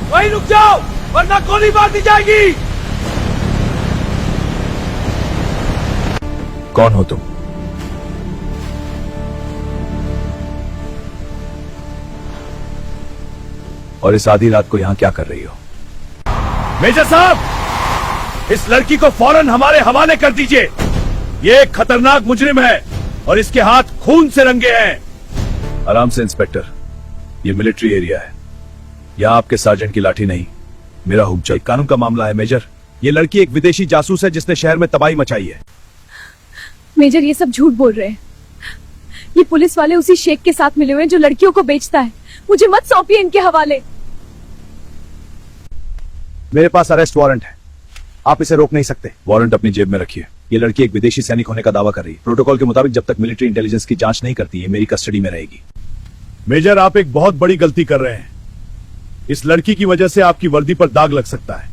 वहीं रुक जाओ वरना गोली मार दी जाएगी। कौन हो तुम? और इस आधी रात को यहां क्या कर रही हो? मेजर साहब, इस लड़की को फौरन हमारे हवाले कर दीजिए। ये एक खतरनाक मुजरिम है और इसके हाथ खून से रंगे हैं। आराम से इंस्पेक्टर, ये मिलिट्री एरिया है, यहां आपके सार्जेंट की लाठी नहीं, मेरा हुक्म चाहिए। कानून का मामला है मेजर। ये लड़की एक विदेशी जासूस है जिसने शहर में तबाही मचाई है। मेजर, ये सब झूठ बोल रहे हैं। ये पुलिस वाले उसी शेख के साथ मिले हुए हैं जो लड़कियों को बेचता है। मुझे मत सौंपिए इनके हवाले। मेरे पास अरेस्ट वारंट है, आप इसे रोक नहीं सकते। वारंट अपनी जेब में रखिए। ये लड़की एक विदेशी सैनिक होने का दावा कर रही है। प्रोटोकॉल के मुताबिक जब तक मिलिट्री इंटेलिजेंस की जांच नहीं करती है, मेरी कस्टडी में रहेगी। मेजर, आप एक बहुत बड़ी गलती कर रहे हैं। इस लड़की की वजह से आपकी वर्दी पर दाग लग सकता है।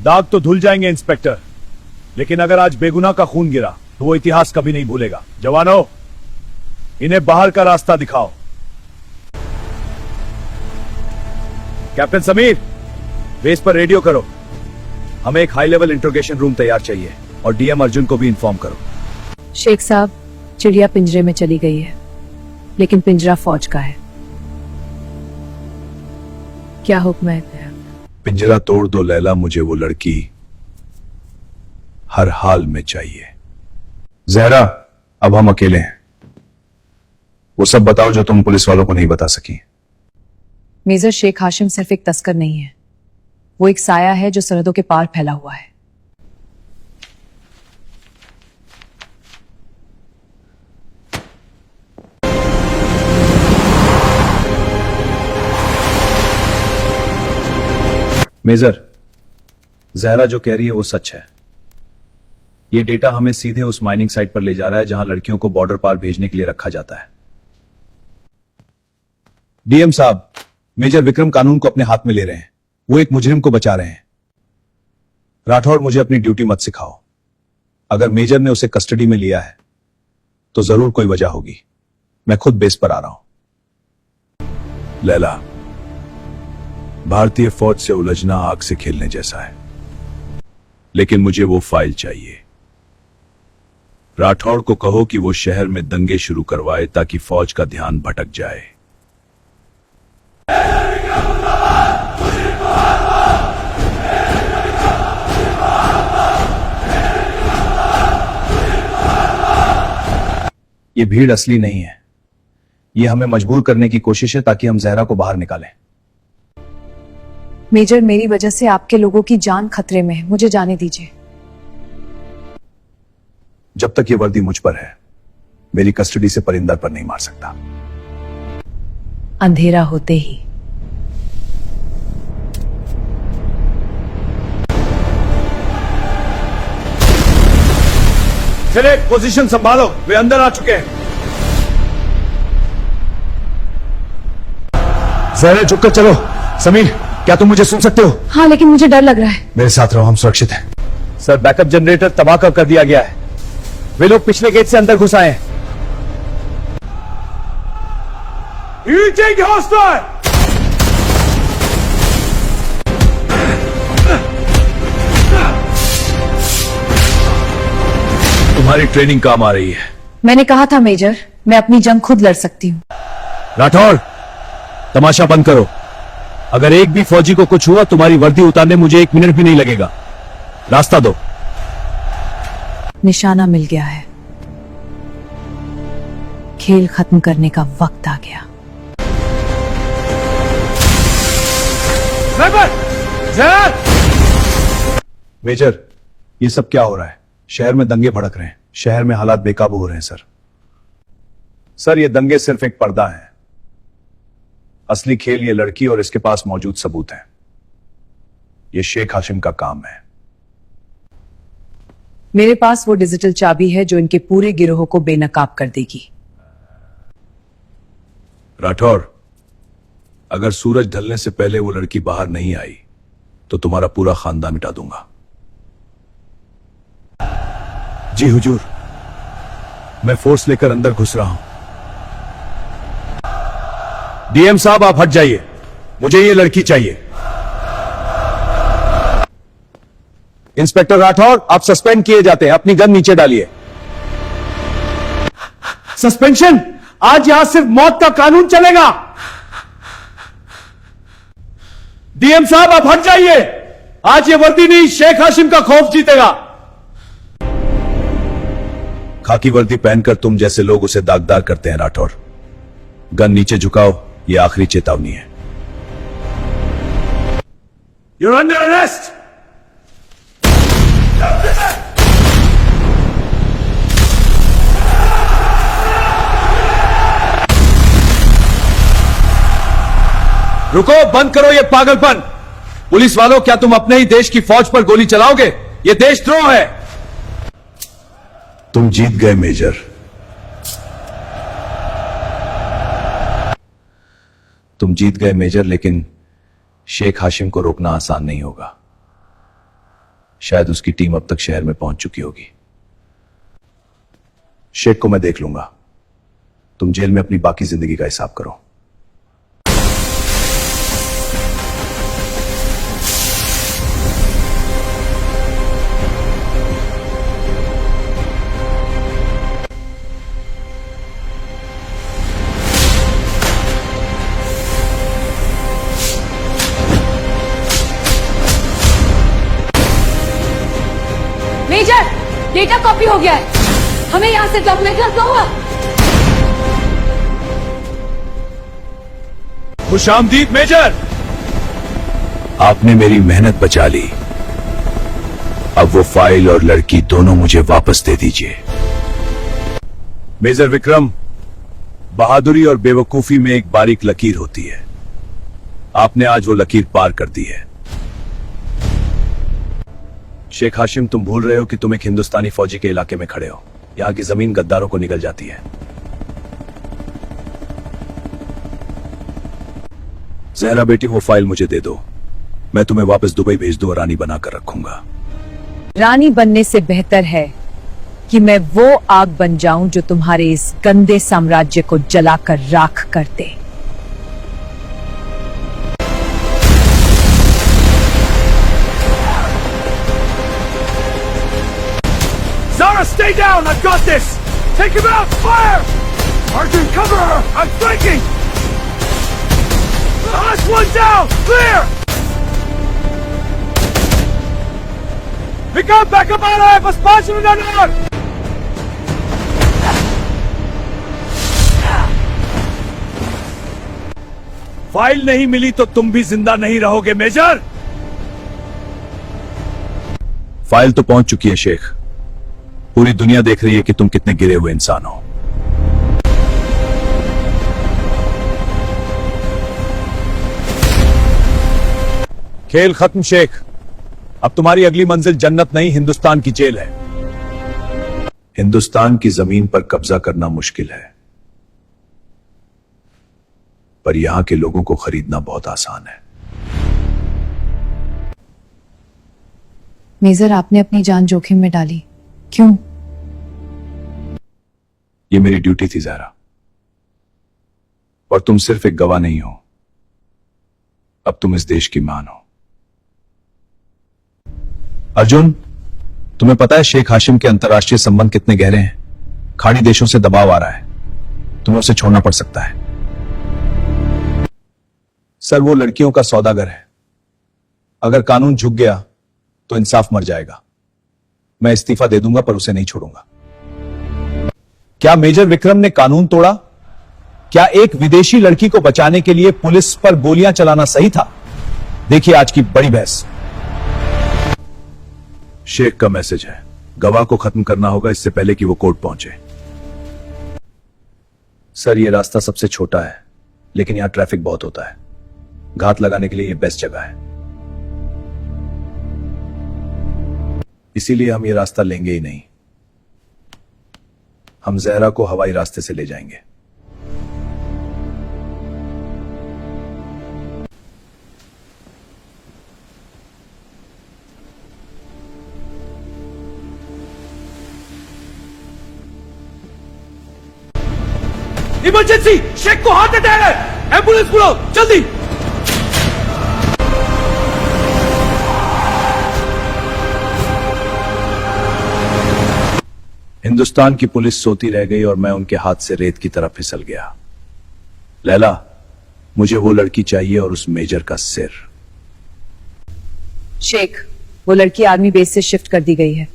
दाग तो धुल जाएंगे इंस्पेक्टर, लेकिन अगर आज बेगुनाह का खून गिरा तो वो इतिहास कभी नहीं भूलेगा। जवानों, इन्हें बाहर का रास्ता दिखाओ। कैप्टन समीर, बेस पर रेडियो करो, हमें एक हाई लेवल इंट्रोगेशन रूम तैयार चाहिए और डीएम अर्जुन को भी इन्फॉर्म करो। शेख साहब, चिड़िया पिंजरे में चली गई है, लेकिन पिंजरा फौज का है। क्या हुक्म है? पिंजरा तोड़ दो लैला, मुझे वो लड़की हर हाल में चाहिए। जहरा, अब हम अकेले हैं, वो सब बताओ जो तुम पुलिस वालों को नहीं बता सकी। मेजर, शेख हाशिम सिर्फ एक तस्कर नहीं है, वो एक साया है जो सरहदों के पार फैला हुआ है। मेजर, जहरा जो कह रही है वो सच है। ये डेटा हमें सीधे उस माइनिंग साइट पर ले जा रहा है जहां लड़कियों को बॉर्डर पार भेजने के लिए रखा जाता है। डीएम साहब, मेजर विक्रम कानून को अपने हाथ में ले रहे हैं। वो एक मुजरिम को बचा रहे हैं। राठौड़, मुझे अपनी ड्यूटी मत सिखाओ। अगर मेजर ने उसे कस्टडी में लिया है तो जरूर कोई वजह होगी। मैं खुद बेस पर आ रहा हूं। लैला, भारतीय फौज से उलझना आग से खेलने जैसा है, लेकिन मुझे वो फाइल चाहिए। राठौड़ को कहो कि वो शहर में दंगे शुरू करवाए ताकि फौज का ध्यान भटक जाए। ये भीड़ असली नहीं है, ये हमें मजबूर करने की कोशिश है ताकि हम जहरा को बाहर निकालें। मेजर, मेरी वजह से आपके लोगों की जान खतरे में है, मुझे जाने दीजिए। जब तक ये वर्दी मुझ पर है, मेरी कस्टडी से परिंदर पर नहीं मार सकता। अंधेरा होते ही चले, पोजीशन संभालो, वे अंदर आ चुके हैं। जहरा, झुककर चलो। समीर, क्या तुम मुझे सुन सकते हो? हाँ, लेकिन मुझे डर लग रहा है। मेरे साथ रहो, हम सुरक्षित हैं। सर, बैकअप जनरेटर तबाह कर दिया गया है। वे लोग पिछले गेट से अंदर घुस आए हैं। तुम्हारी ट्रेनिंग काम आ रही है। मैंने कहा था मेजर, मैं अपनी जंग खुद लड़ सकती हूँ। राठौड़, तमाशा बंद करो। अगर एक भी फौजी को कुछ हुआ, तुम्हारी वर्दी उतारने मुझे 1 मिनट भी नहीं लगेगा। रास्ता दो। निशाना मिल गया है, खेल खत्म करने का वक्त आ गया। मेजर, ये सब क्या हो रहा है? शहर में दंगे भड़क रहे हैं, शहर में हालात बेकाबू हो रहे हैं। सर, ये दंगे सिर्फ एक पर्दा है। असली खेल ये लड़की और इसके पास मौजूद सबूत हैं। ये शेख हाशिम का काम है। मेरे पास वो डिजिटल चाबी है जो इनके पूरे गिरोह को बेनकाब कर देगी। राठौर, अगर सूरज ढलने से पहले वो लड़की बाहर नहीं आई तो तुम्हारा पूरा खानदान मिटा दूंगा। जी हुजूर, मैं फोर्स लेकर अंदर घुस रहा हूं। डीएम साहब, आप हट जाइए, मुझे ये लड़की चाहिए। इंस्पेक्टर राठौर, आप सस्पेंड किए जाते हैं। अपनी गन नीचे डालिए। सस्पेंशन? आज यहां सिर्फ मौत का कानून चलेगा। डीएम साहब, आप हट जाइए। आज ये वर्दी नहीं, शेख हाशिम का खौफ जीतेगा। खाकी वर्दी पहनकर तुम जैसे लोग उसे दागदार करते हैं राठौर। गन नीचे झुकाओ, यह आखिरी चेतावनी है। You're under arrest! रुको, बंद करो ये पागलपन। पुलिस वालों, क्या तुम अपने ही देश की फौज पर गोली चलाओगे? ये देशद्रोह है। तुम जीत गए मेजर। तुम जीत गए मेजर, लेकिन शेख हाशिम को रोकना आसान नहीं होगा। शायद उसकी टीम अब तक शहर में पहुंच चुकी होगी। शेख को मैं देख लूंगा। तुम जेल में अपनी बाकी जिंदगी का हिसाब करो। मेजर, डेटा कॉपी हो गया है। हमें यहां से डॉक्यूमेंट करना होगा। खुशामदीद मेजर। आपने मेरी मेहनत बचा ली। अब वो फाइल और लड़की दोनों मुझे वापस दे दीजिए। मेजर विक्रम, बहादुरी और बेवकूफी में एक बारीक लकीर होती है। आपने आज वो लकीर पार कर दी है। शेख हाशिम, तुम भूल रहे हो कि तुम एक हिंदुस्तानी फौजी के इलाके में खड़े हो। यहां की जमीन गद्दारों को निगल जाती है। जहरा बेटी, वो फाइल मुझे दे दो। मैं तुम्हें वापस दुबई भेज दूं और रानी बनाकर रखूंगा। रानी बनने से बेहतर है कि मैं वो आग बन जाऊं जो तुम्हारे इस गंदे साम्राज्य को जलाकर राख कर दे। Zara, stay down! I've got this! Take him out! Fire! Arjun, cover her! I'm flanking! The last one down! Clear! Vikram, back up on it! बस 5 मिनट और! फाइल नहीं मिली तो तुम भी जिंदा नहीं रहोगे मेजर। फाइल तो पहुंच चुकी है शेख। पूरी दुनिया देख रही है कि तुम कितने गिरे हुए इंसान हो। खेल खत्म शेख। अब तुम्हारी अगली मंजिल जन्नत नहीं, हिंदुस्तान की जेल है। हिंदुस्तान की जमीन पर कब्जा करना मुश्किल है, पर यहां के लोगों को खरीदना बहुत आसान है। मेजर, आपने अपनी जान जोखिम में डाली, क्यों? ये मेरी ड्यूटी थी जहरा, और तुम सिर्फ एक गवाह नहीं हो, अब तुम इस देश की मान हो। अर्जुन, तुम्हें पता है शेख हाशिम के अंतर्राष्ट्रीय संबंध कितने गहरे हैं? खाड़ी देशों से दबाव आ रहा है, तुम्हें उसे छोड़ना पड़ सकता है। सर, वो लड़कियों का सौदागर है। अगर कानून झुक गया तो इंसाफ मर जाएगा। मैं इस्तीफा दे दूंगा, पर उसे नहीं छोड़ूंगा। क्या मेजर विक्रम ने कानून तोड़ा? क्या एक विदेशी लड़की को बचाने के लिए पुलिस पर गोलियां चलाना सही था? देखिए आज की बड़ी बहस। शेख का मैसेज है, गवाह को खत्म करना होगा इससे पहले कि वो कोर्ट पहुंचे। सर, ये रास्ता सबसे छोटा है, लेकिन यहां ट्रैफिक बहुत होता है। घात लगाने के लिए ये बेस्ट जगह है, इसीलिए हम ये रास्ता लेंगे ही नहीं। हम जहरा को हवाई रास्ते से ले जाएंगे। इमरजेंसी! शेख को हार्ट अटैक है! एम्बुलेंस बुलाओ जल्दी! हिंदुस्तान की पुलिस सोती रह गई और मैं उनके हाथ से रेत की तरफ फिसल गया। लैला, मुझे वो लड़की चाहिए और उस मेजर का सिर। शेख, वो लड़की आर्मी बेस से शिफ्ट कर दी गई है।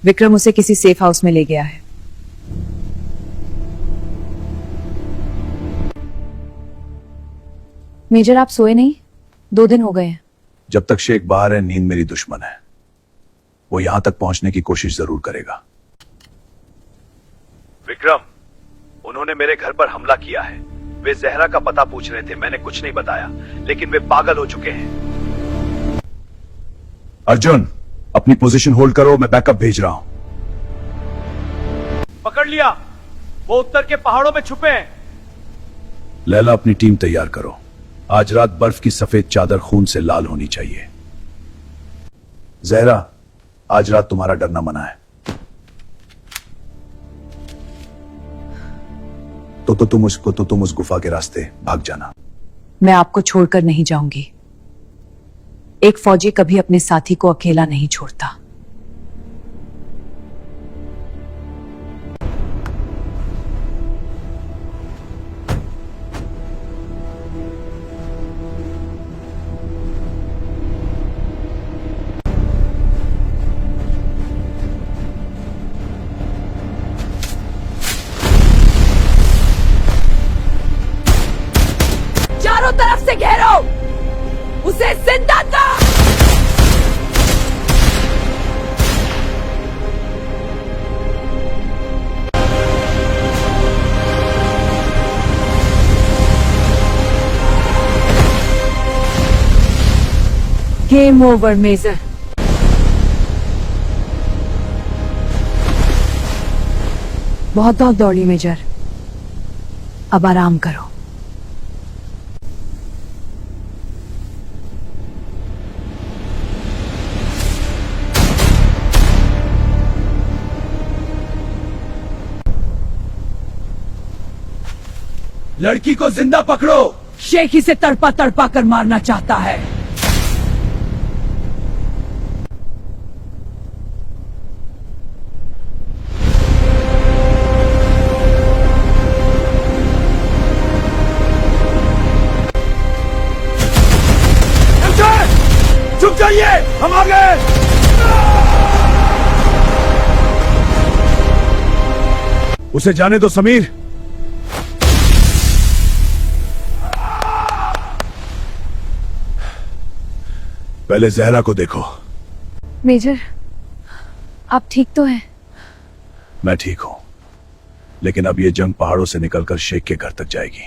विक्रम उसे किसी सेफ हाउस में ले गया है। मेजर आप सोए नहीं? 2 दिन हो गए हैं। जब तक शेख बाहर है, नींद मेरी दुश्मन है। वो यहां तक पहुंचने की कोशिश जरूर करेगा। विक्रम, उन्होंने मेरे घर पर हमला किया है। वे जहरा का पता पूछ रहे थे, मैंने कुछ नहीं बताया, लेकिन वे पागल हो चुके हैं। अर्जुन, अपनी पोजीशन होल्ड करो, मैं बैकअप भेज रहा हूं। पकड़ लिया, वो उत्तर के पहाड़ों में छुपे हैं। लैला, अपनी टीम तैयार करो। आज रात बर्फ की सफेद चादर खून से लाल होनी चाहिए। जहरा, आज रात तुम्हारा डरना मना है। तो तुम उस गुफा के रास्ते भाग जाना। मैं आपको छोड़कर नहीं जाऊंगी। एक फौजी कभी अपने साथी को अकेला नहीं छोड़ता। चारों तरफ से घेरो, उसे जिंदा कर। Game over major. बहुत बहुत दौड़ी मेजर, अब आराम करो। लड़की को जिंदा पकड़ो। शेख इसे तड़पा तड़पा कर मारना चाहता है। चुप जाइए, हम आ गए। उसे जाने दो समीर। पहले जहरा को देखो। मेजर, आप ठीक तो हैं? मैं ठीक हूं, लेकिन अब ये जंग पहाड़ों से निकलकर शेख के घर तक जाएगी।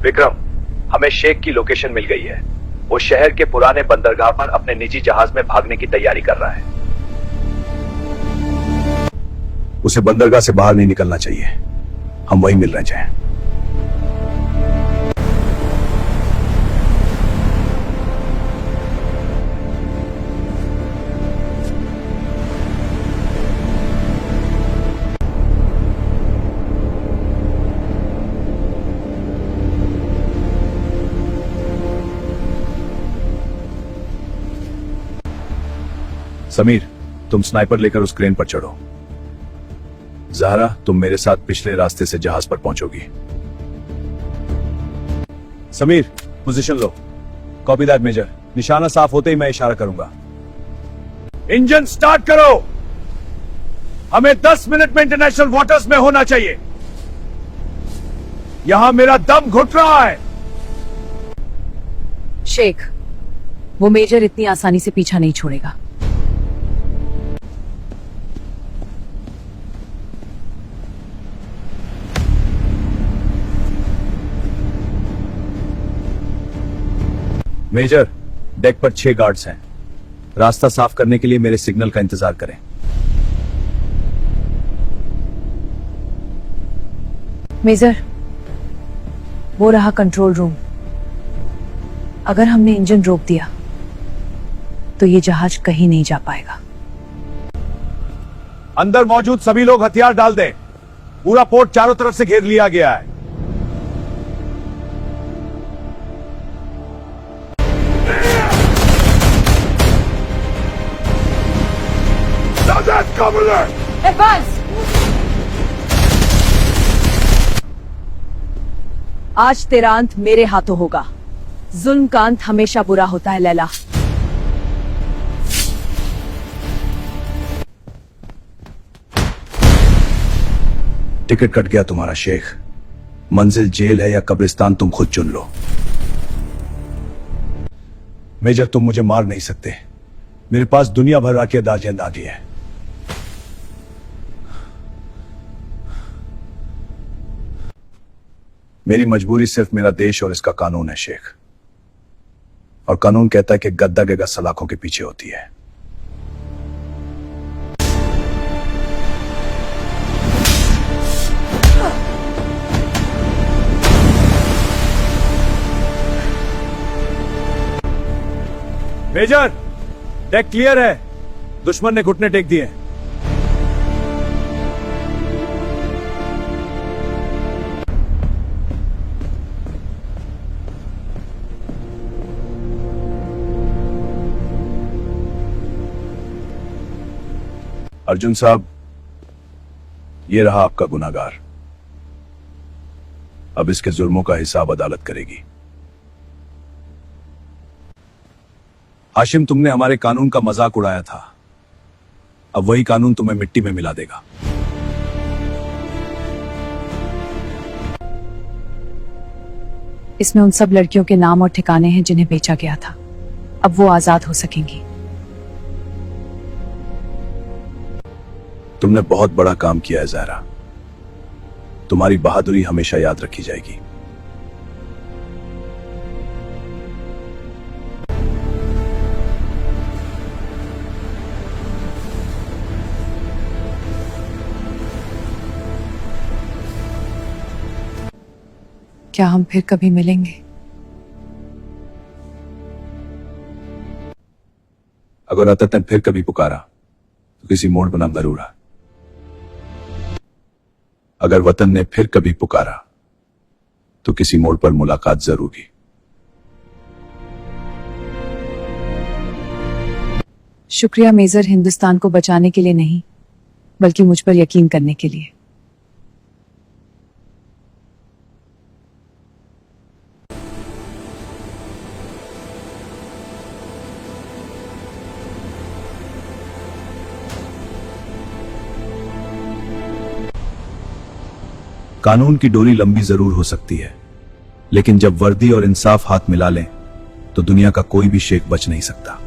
विक्रम, हमें शेख की लोकेशन मिल गई है। वो शहर के पुराने बंदरगाह पर अपने निजी जहाज में भागने की तैयारी कर रहा है। उसे बंदरगाह से बाहर नहीं निकलना चाहिए। हम वहीं मिल रहे हैं। समीर, तुम स्नाइपर लेकर उस क्रेन पर चढ़ो। ज़हरा, तुम मेरे साथ पिछले रास्ते से जहाज पर पहुंचोगी। समीर, पोजीशन लो। Copy that major. निशाना साफ होते ही मैं इशारा करूंगा। इंजन स्टार्ट करो। हमें 10 मिनट में इंटरनेशनल वाटर्स में होना चाहिए। यहां मेरा दम घुट रहा है। शेख, वो मेजर इतनी आसानी से पीछा नहीं छोड़ेगा। मेजर, डेक पर 6 गार्ड्स हैं। रास्ता साफ करने के लिए मेरे सिग्नल का इंतजार करें। मेजर, वो रहा कंट्रोल रूम। अगर हमने इंजन रोक दिया तो ये जहाज कहीं नहीं जा पाएगा। अंदर मौजूद सभी लोग हथियार डाल दें। पूरा पोर्ट चारों तरफ से घेर लिया गया है। एडवांस। आज तेरा अंत मेरे हाथों होगा। जुल्म का अंत हमेशा बुरा होता है लैला। टिकट कट गया तुम्हारा शेख। मंजिल जेल है या कब्रिस्तान तुम खुद चुन लो। मेजर तुम मुझे मार नहीं सकते। मेरे पास दुनिया भर की दादी है। मेरी मजबूरी सिर्फ मेरा देश और इसका कानून है शेख। और कानून कहता है कि गद्दा के सलाखों के पीछे होती है। मेजर, डेक क्लियर है। दुश्मन ने घुटने टेक दिए। अर्जुन साहब, ये रहा आपका गुनाहगार। अब इसके जुर्मों का हिसाब अदालत करेगी। हाशिम, तुमने हमारे कानून का मजाक उड़ाया था। अब वही कानून तुम्हें मिट्टी में मिला देगा। इसमें उन सब लड़कियों के नाम और ठिकाने हैं जिन्हें बेचा गया था। अब वो आजाद हो सकेंगी। तुमने बहुत बड़ा काम किया है ज़हरा। तुम्हारी बहादुरी हमेशा याद रखी जाएगी। क्या हम फिर कभी मिलेंगे? अगर अतत ने फिर कभी पुकारा तो किसी मोड़ पर नाम जरूर है। अगर वतन ने फिर कभी पुकारा तो किसी मोड़ पर मुलाकात जरूर की। शुक्रिया मेजर, हिंदुस्तान को बचाने के लिए नहीं बल्कि मुझ पर यकीन करने के लिए। कानून की डोरी लंबी जरूर हो सकती है, लेकिन जब वर्दी और इंसाफ हाथ मिला लें तो दुनिया का कोई भी शेख बच नहीं सकता।